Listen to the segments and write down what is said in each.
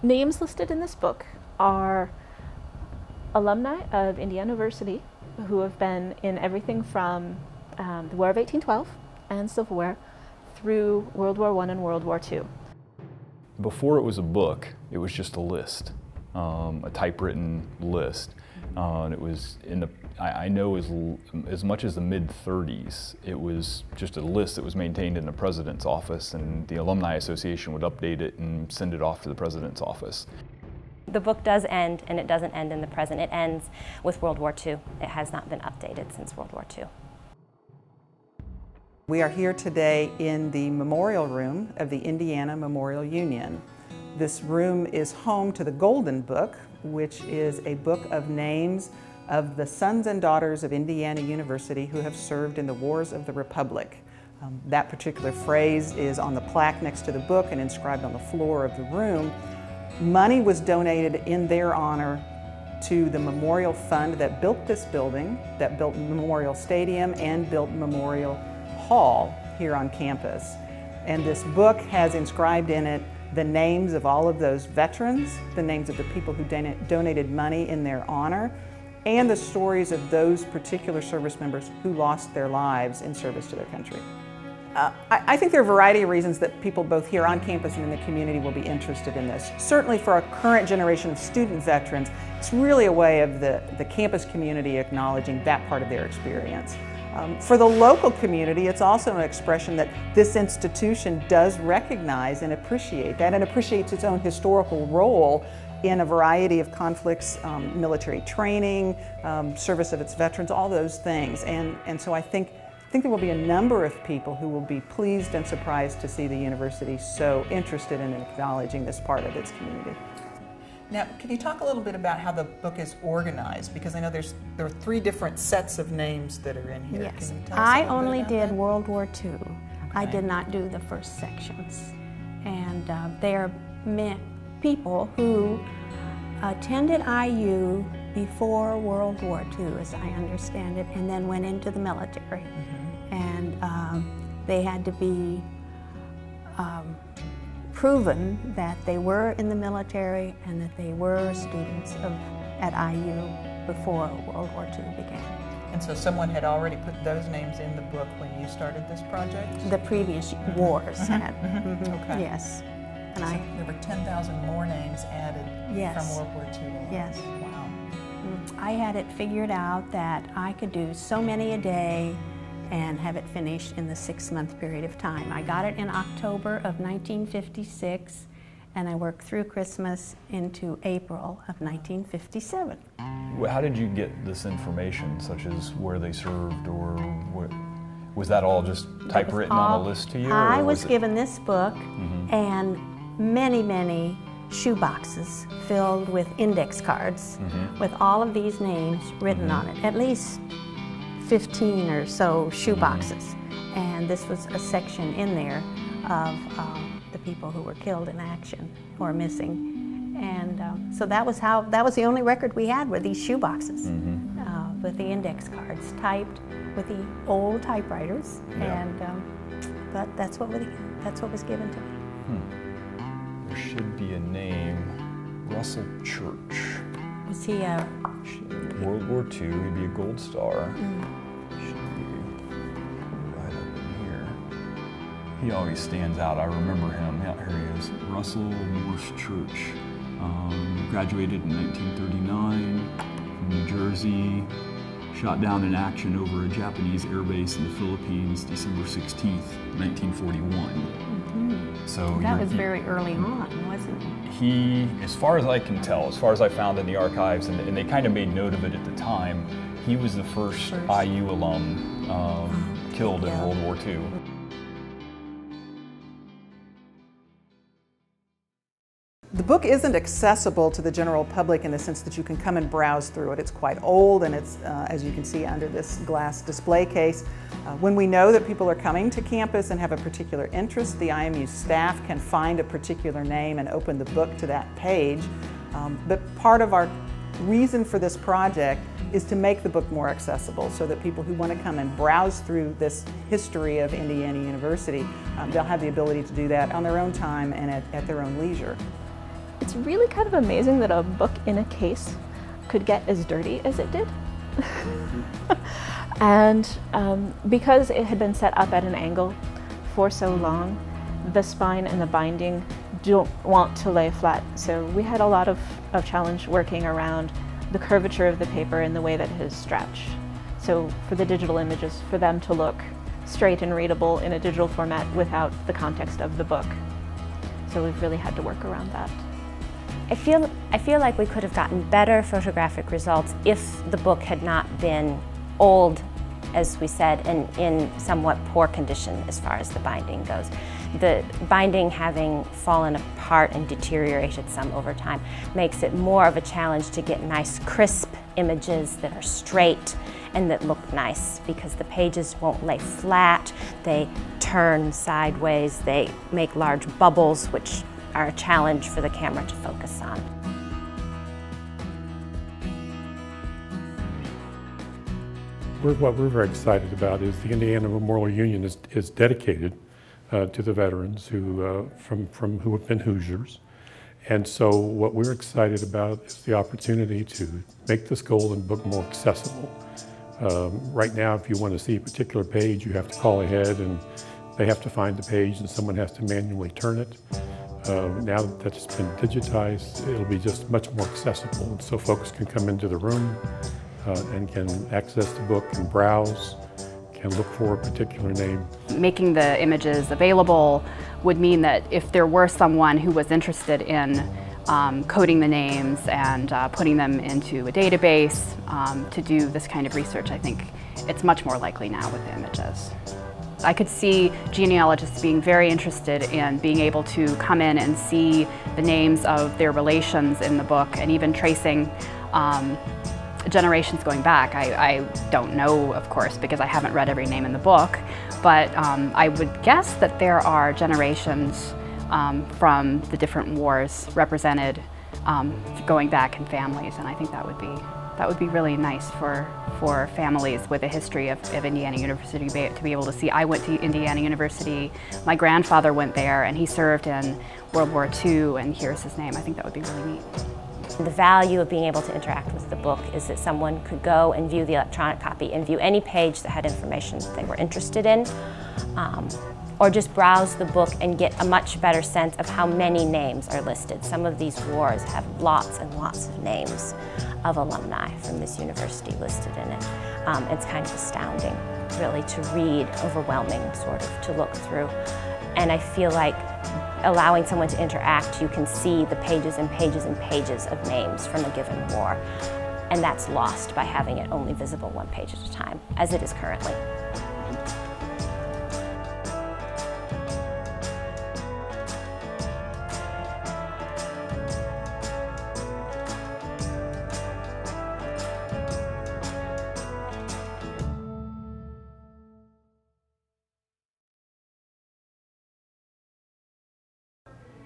Names listed in this book are alumni of Indiana University who have been in everything from the War of 1812 and Civil War through World War I and World War II. Before it was a book, it was just a list, a typewritten list. And it was in the, I know as much as the mid-30s, it was just a list that was maintained in the president's office, and the Alumni Association would update it and send it off to the president's office. The book does end, and it doesn't end in the present. It ends with World War II. It has not been updated since World War II. We are here today in the memorial room of the Indiana Memorial Union. This room is home to the Golden Book, which is a book of names of the sons and daughters of Indiana University who have served in the wars of the Republic. That particular phrase is on the plaque next to the book and inscribed on the floor of the room. Money was donated in their honor to the memorial fund that built this building, that built Memorial Stadium and built Memorial Hall here on campus. And this book has inscribed in it the names of all of those veterans, the names of the people who donated money in their honor, and the stories of those particular service members who lost their lives in service to their country. I think there are a variety of reasons that people both here on campus and in the community will be interested in this. Certainly for our current generation of student veterans, it's really a way of the campus community acknowledging that part of their experience. For the local community, it's also an expression that this institution does recognize and appreciate that, and appreciates its own historical role in a variety of conflicts, military training, service of its veterans, all those things. And so I think there will be a number of people who will be pleased and surprised to see the university so interested in acknowledging this part of its community. Now, can you talk a little bit about how the book is organized? Because I know there are 3 different sets of names that are in here. Yes, Can you tell us I a little only bit did about that? World War II. Okay. I did not do the first sections. And they are people who attended IU before World War II, as I understand it, and then went into the military. And they had to be proven that they were in the military and that they were students at IU before World War II began. And so someone had already put those names in the book when you started this project? The previous wars had. Okay. Yes. And So there were 10,000 more names added Yes. from World War II on. Yes. Wow. I had it figured out that I could do so many a day and have it finished in the 6-month period of time. I got it in October of 1956, and I worked through Christmas into April of 1957. How did you get this information, such as where they served, or was that all just typewritten on a list to you? I was given this book and many, many shoe boxes filled with index cards with all of these names written on it, at least 15 or so shoe boxes. And this was a section in there of the people who were killed in action or missing. And so that was the only record we had, were these shoe boxes with the index cards typed with the old typewriters. And but that's what was given to me. There should be a name, Russell Church. Was he a... World War II, he'd be a Gold Star. Should be right up in here. He always stands out. I remember him. Yeah, here he is. Russell Morse Church. Graduated in 1939 from New Jersey. Shot down in action over a Japanese airbase in the Philippines, December 16th, 1941. So that was very early on, wasn't it? He, as far as I can tell, as far as I found in the archives, and they kind of made note of it at the time, he was the first IU alum killed in World War II. The book isn't accessible to the general public in the sense that you can come and browse through it. It's quite old, and it's, as you can see under this glass display case. When we know that people are coming to campus and have a particular interest, the IMU staff can find a particular name and open the book to that page. But part of our reason for this project is to make the book more accessible so that people who want to come and browse through this history of Indiana University, they'll have the ability to do that on their own time and at their own leisure. it's really kind of amazing that a book in a case could get as dirty as it did. And because it had been set up at an angle for so long, the spine and the binding don't want to lay flat. So we had a lot of challenge working around the curvature of the paper and the way that it is stretched. So for the digital images, for them to look straight and readable in a digital format without the context of the book. So we've really had to work around that. I feel like we could have gotten better photographic results if the book had not been old, as we said, and in somewhat poor condition as far as the binding goes. The binding having fallen apart and deteriorated some over time makes it more of a challenge to get nice crisp images that are straight and that look nice, because the pages won't lay flat, they turn sideways, they make large bubbles, which are a challenge for the camera to focus on. What we're very excited about is the Indiana Memorial Union is dedicated to the veterans who have been Hoosiers. And so what we're excited about is the opportunity to make this Golden Book more accessible. Right now, if you want to see a particular page, you have to call ahead and they have to find the page and someone has to manually turn it. Now that it's been digitized, it'll be just much more accessible. And so folks can come into the room and can access the book and browse, can look for a particular name. Making the images available would mean that if there were someone who was interested in coding the names and putting them into a database to do this kind of research, I think it's much more likely now with the images. I could see genealogists being very interested in being able to come in and see the names of their relations in the book, and even tracing generations going back. I don't know, of course, because I haven't read every name in the book, but I would guess that there are generations from the different wars represented going back in families, and I think that would be really nice for families with a history of Indiana University to be able to see. I went to Indiana University, my grandfather went there, and he served in World War II, and here's his name. I think that would be really neat. The value of being able to interact with the book is that someone could go and view the electronic copy and view any page that had information that they were interested in, or just browse the book and get a much better sense of how many names are listed. Some of these wars have lots and lots of names of alumni from this university listed in it. It's kind of astounding, really, to read, overwhelming, sort of, to look through. And I feel like allowing someone to interact, you can see the pages and pages and pages of names from a given war. And that's lost by having it only visible one page at a time, as it is currently.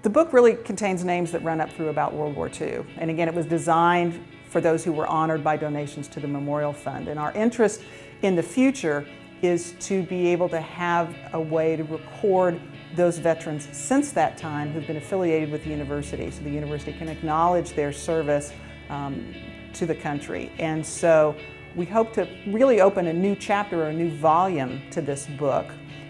The book really contains names that run up through about World War II. And again, it was designed for those who were honored by donations to the Memorial Fund. And our interest in the future is to be able to have a way to record those veterans since that time who've been affiliated with the university, so the university can acknowledge their service to the country. And so we hope to really open a new chapter or a new volume to this book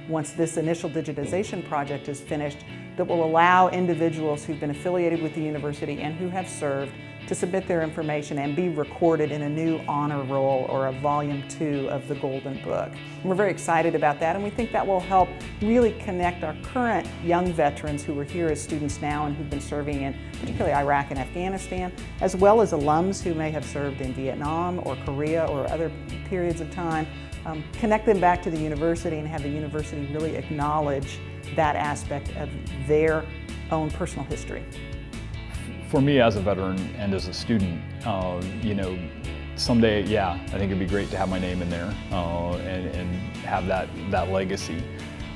once this initial digitization project is finished, that will allow individuals who've been affiliated with the university and who have served to submit their information and be recorded in a new honor roll or a volume 2 of the Golden Book. And we're very excited about that, and we think that will help really connect our current young veterans who are here as students now and who've been serving in particularly Iraq and Afghanistan, as well as alums who may have served in Vietnam or Korea or other periods of time. Connect them back to the university and have the university really acknowledge that aspect of their own personal history. For me as a veteran and as a student, you know, someday, yeah, I think it'd be great to have my name in there and have that legacy.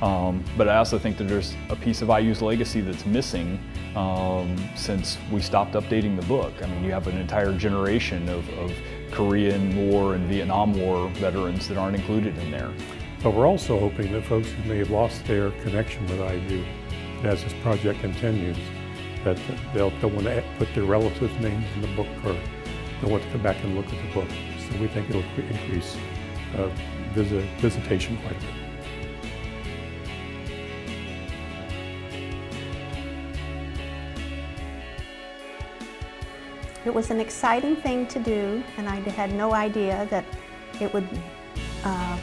But I also think that there's a piece of IU's legacy that's missing since we stopped updating the book. I mean, you have an entire generation of Korean War and Vietnam War veterans that aren't included in there. But we're also hoping that folks who may have lost their connection with IU, as this project continues, that they'll want to put their relatives' names in the book, or they'll want to come back and look at the book. So we think it'll increase visitation quite a bit. It was an exciting thing to do, and I had no idea that it would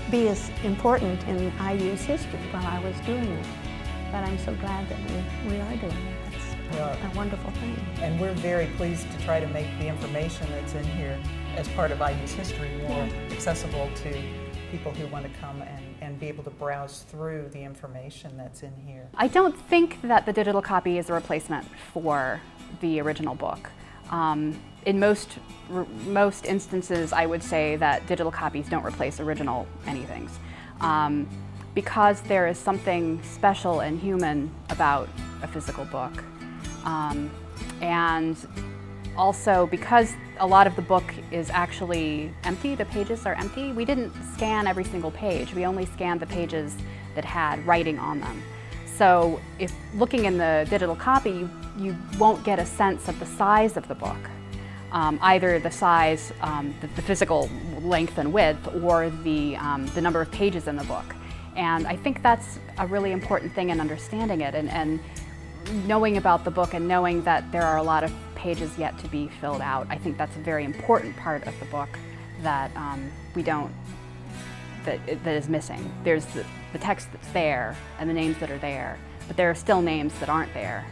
be as important in IU's history while I was doing it. But I'm so glad that we are doing it. That's a wonderful thing. And we're very pleased to try to make the information that's in here as part of IU's history more accessible to people who want to come and be able to browse through the information that's in here. I don't think that the digital copy is a replacement for the original book. In most instances, I would say that digital copies don't replace original anythings. Because there is something special and human about a physical book. And also because a lot of the book is actually empty, the pages are empty, we didn't scan every single page. We only scanned the pages that had writing on them. So if looking in the digital copy, you won't get a sense of the size of the book. Either the size, the physical length and width, or the number of pages in the book. And I think that's a really important thing in understanding it, and knowing about the book and knowing that there are a lot of pages yet to be filled out. I think that's a very important part of the book that that is missing. There's the text that's there and the names that are there, but there are still names that aren't there.